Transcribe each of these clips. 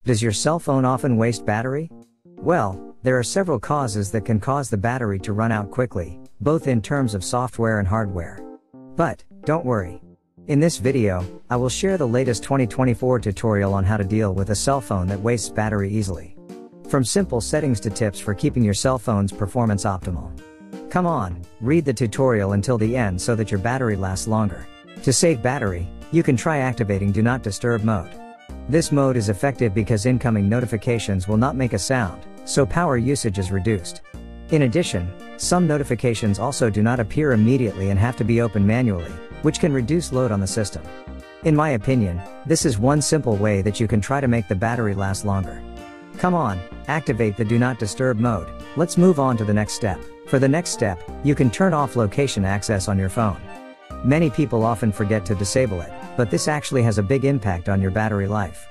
Does your cell phone often waste battery? Well, there are several causes that can cause the battery to run out quickly, both in terms of software and hardware. But, don't worry. In this video, I will share the latest 2024 tutorial on how to deal with a cell phone that wastes battery easily. From simple settings to tips for keeping your cell phone's performance optimal. Come on, read the tutorial until the end so that your battery lasts longer. To save battery, you can try activating Do Not Disturb mode. This mode is effective because incoming notifications will not make a sound, so power usage is reduced. In addition, some notifications also do not appear immediately and have to be opened manually, which can reduce load on the system. In my opinion, this is one simple way that you can try to make the battery last longer. Come on, activate the Do Not Disturb mode. Let's move on to the next step. For the next step, you can turn off location access on your phone. Many people often forget to disable it, but this actually has a big impact on your battery life.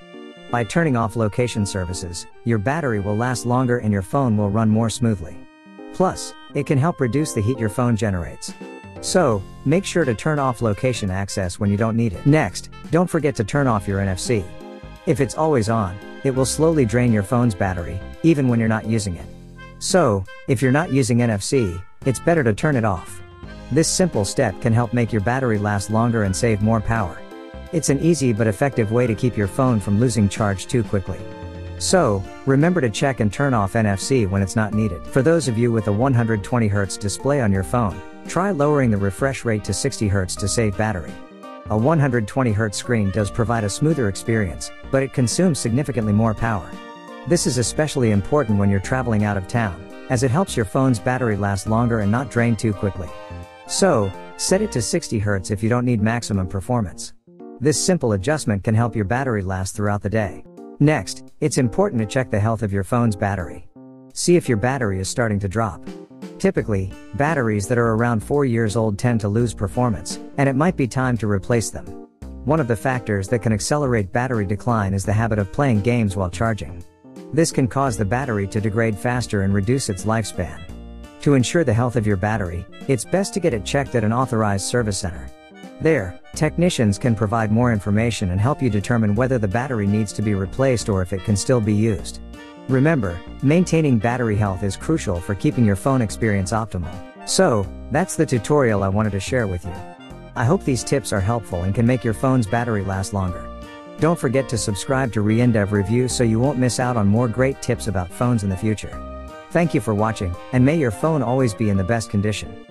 By turning off location services, your battery will last longer and your phone will run more smoothly. Plus, it can help reduce the heat your phone generates. So, make sure to turn off location access when you don't need it. Next, don't forget to turn off your NFC. If it's always on, it will slowly drain your phone's battery, even when you're not using it. So, if you're not using NFC, it's better to turn it off. This simple step can help make your battery last longer and save more power. It's an easy but effective way to keep your phone from losing charge too quickly. So, remember to check and turn off NFC when it's not needed. For those of you with a 120Hz display on your phone, try lowering the refresh rate to 60Hz to save battery. A 120Hz screen does provide a smoother experience, but it consumes significantly more power. This is especially important when you're traveling out of town, as it helps your phone's battery last longer and not drain too quickly. So, set it to 60Hz if you don't need maximum performance. This simple adjustment can help your battery last throughout the day. Next, it's important to check the health of your phone's battery. See if your battery is starting to drop. Typically, batteries that are around 4 years old tend to lose performance, and it might be time to replace them. One of the factors that can accelerate battery decline is the habit of playing games while charging. This can cause the battery to degrade faster and reduce its lifespan. To ensure the health of your battery, it's best to get it checked at an authorized service center. There, technicians can provide more information and help you determine whether the battery needs to be replaced or if it can still be used. Remember, maintaining battery health is crucial for keeping your phone experience optimal. So, that's the tutorial I wanted to share with you. I hope these tips are helpful and can make your phone's battery last longer. Don't forget to subscribe to Reindev Review so you won't miss out on more great tips about phones in the future. Thank you for watching, and may your phone always be in the best condition.